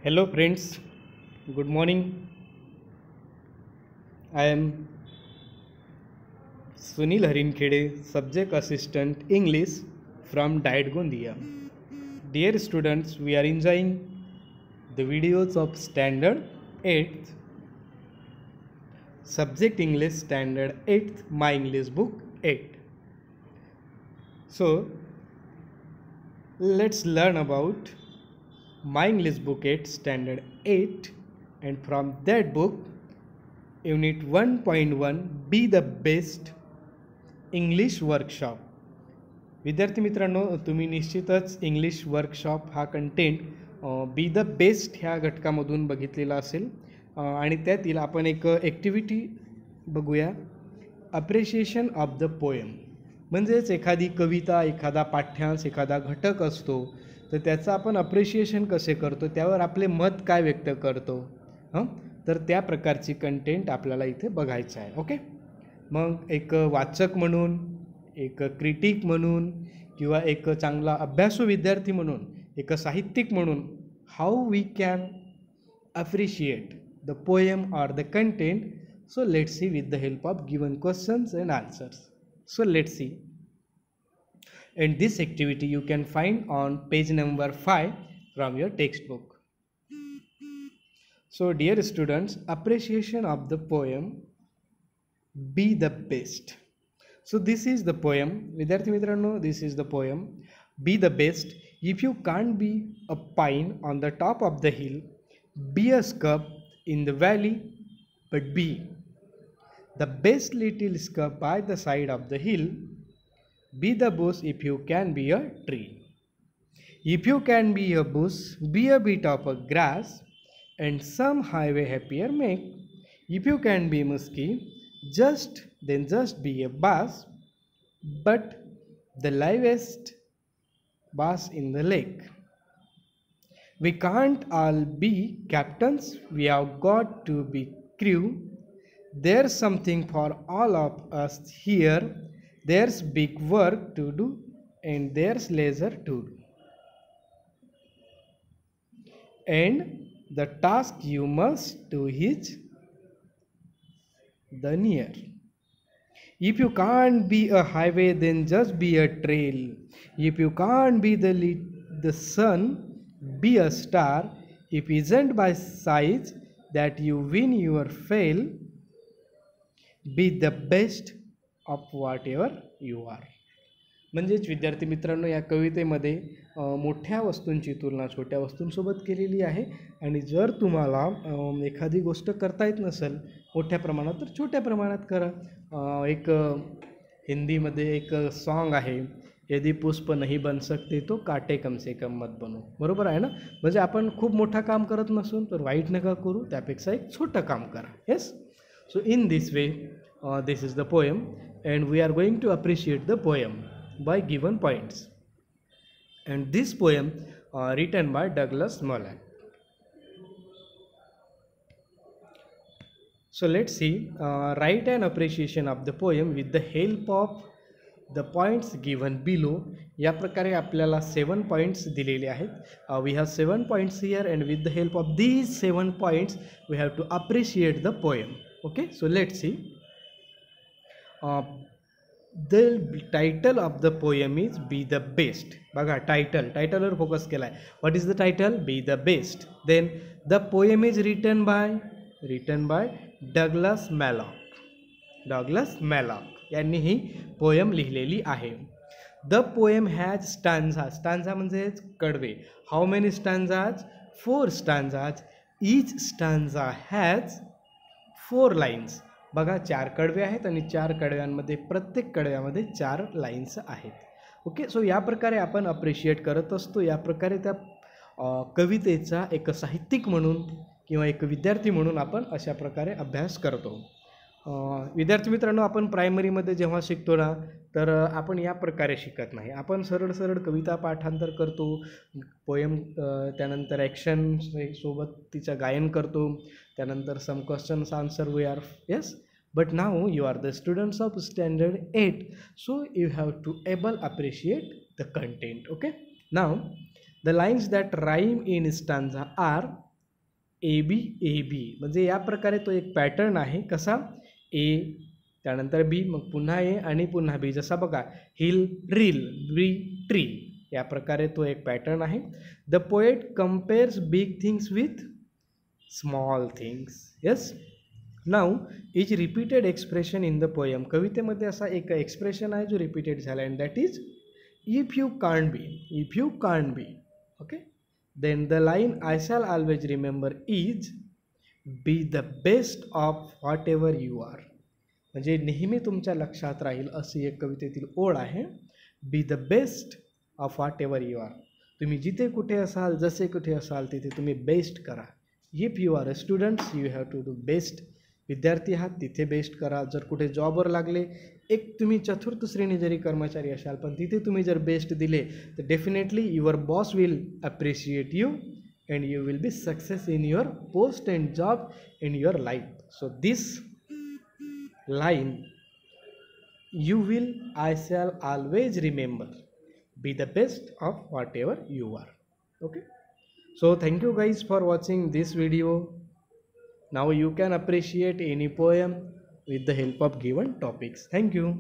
Hello friends, good morning. I am Sunil Harinkhede, Subject Assistant English from Diet Gondia. Dear students, we are enjoying the videos of Standard 8th, Subject English Standard 8th, My English Book 8. So, let's learn about My English Book 8 Standard 8, and from that book Unit 1.1 Be the Best English workshop. विद्यार्थी मित्रांनो, तुम्ही निश्चितच English workshop हा content B the best ह्या घटकामधून बघितलेला असेल आणि त्यातील आपण एक ॲक्टिव्हिटी बघूया. Appreciation of the poem. म्हणजेच एखादी कविता, एखादा पाठ्यांश, एखादा घटक असतो तर त्याचं आपण अप्रिशिएशन कसे करतो, त्यावर आपले मत काय व्यक्त करतो, तर त्या प्रकारची कंटेंट आपल्याला इथे बघायचं आहे. ओके. मग एक वाचक म्हणून, एक क्रिटिक म्हणून किंवा एक चांगला अभ्यासू विद्यार्थी म्हणून, एक साहित्यिक म्हणून how we can appreciate the poem or the content. So let's see with the help of given questions and answers. So let's see. And this activity you can find on page number 5 from your textbook. So dear students, appreciation of the poem Be the Best. So this is the poem. Vidyarthi mitrano, this is the poem. Be the best. If you can't be a pine on the top of the hill, be a scrub in the valley, but be the best little scrub by the side of the hill. Be the bush if you can be a tree. If you can be a bush, be a bit of a grass, and some highway happier make. If you can be musky, just be a bass, but the livest bass in the lake. We can't all be captains, we have got to be crew. There's something for all of us here. There's big work to do and there's leisure to do. And the task you must do is the near. If you can't be a highway, then just be a trail. If you can't be the sun, be a star. If isn't by size that you win your fail, be the best of whatever you are. म्हणजेच विद्यार्थी मित्रांनो, या कवितेमध्ये मोठ्या वस्तूंची तुलना छोट्या वस्तूंसोबत केलेली आहे. आणि जर तुम्हाला एखादी गोष्ट करता येत नसेल मोठ्या प्रमाणात तर छोट्या प्रमाणात करा. एक हिंदीमध्ये एक सॉन्ग आहे, यदि पुष्प नहीं बन सकते तो काटे कम से कम मत बनो. बरोबर आहे ना. म्हणजे आपण खूप मोठं काम करत नसून तर वाईट नका करू, त्यापेक्षा एक छोटं काम करा. Yes. So in this way this is the poem, and we are going to appreciate the poem by given points. And this poem written by Douglas Mollett. So let's see. Write an appreciation of the poem with the help of the points given below. या प्रकारे आपल्याला 7 points दिलेले आहेत. We have 7 points here, and with the help of these 7 points we have to appreciate the poem. Okay, so let's see. The title of the poem is Be the Best. बघा, टायटलवर focus केला आहे. What is the title? Be the best. Then the poem is written by Douglas Malloch यांनी ही poem लिहिलेली आहे. The poem has stanza म्हणजेच कडवे. How many stanzas? 4 stanzas. Each stanza has 4 lines. बघा, 4 कडवे आहेत आणि 4 कडव्यांमध्ये प्रत्येक कडव्यामध्ये 4 लाईन्स आहेत. ओके. सो या प्रकारे आपण अप्रिशिएट करत असतो. या प्रकारे त्या कवितेचा एक साहित्यिक म्हणून किंवा एक विद्यार्थी म्हणून आपण अशा प्रकारे अभ्यास करतो. विद्यार्थी मित्रांनो, आपण प्रायमरीमध्ये जेव्हा शिकतो ना तर आपण या प्रकारे शिकत नाही. आपण सरळ कविता पाठांतर करतो, पोएम, त्यानंतर ॲक्शन सोबत तिचं गायन करतो, त्यानंतर some questions answer we are. Yes. But now you are the students of standard 8, so you have to able appreciate the content. Okay. Now the lines that rhyme in stanza are A B A B, म्हणजे या प्रकारे तो एक pattern आहे. कसा? ए त्यानंतर B, मग पुन्हा ए आणि पुन्हा बी. जसा बघा हिल रील बी ट्री, या प्रकारे तो एक पॅटर्न आहे. The poet compares big things with small things. Yes. Now is repeated expression in the poem. कवितेमध्ये असा एक एक्सप्रेशन आहे जो रिपीटेड झाला, and that is if you can't be. If you can't be. Okay. Then the line I shall always remember is be the best of whatever you are. म्हणजे नेहमी तुमच्या लक्षात राहील अशी एक कवितेतील ओळ आहे. Be the best of whatever you are. तुम्ही जिथे कुठे असाल, जसे कुठे असाल, तिथे तुम्ही बेस्ट करा. If you are a students you have to do best. विद्यार्थी आहात तिथे बेस्ट करा. जर कुठे जॉबवर लागले, एक तुम्ही चतुर्थ श्रेणी जरी कर्मचारी असाल, पण तिथे तुम्ही जर बेस्ट दिले तर definitely your boss will appreciate you and you will be success in your post and job in your life. So this line you will, I shall always remember, be the best of whatever you are. Okay, so thank you guys for watching this video. Now you can appreciate any poem with the help of given topics. Thank you.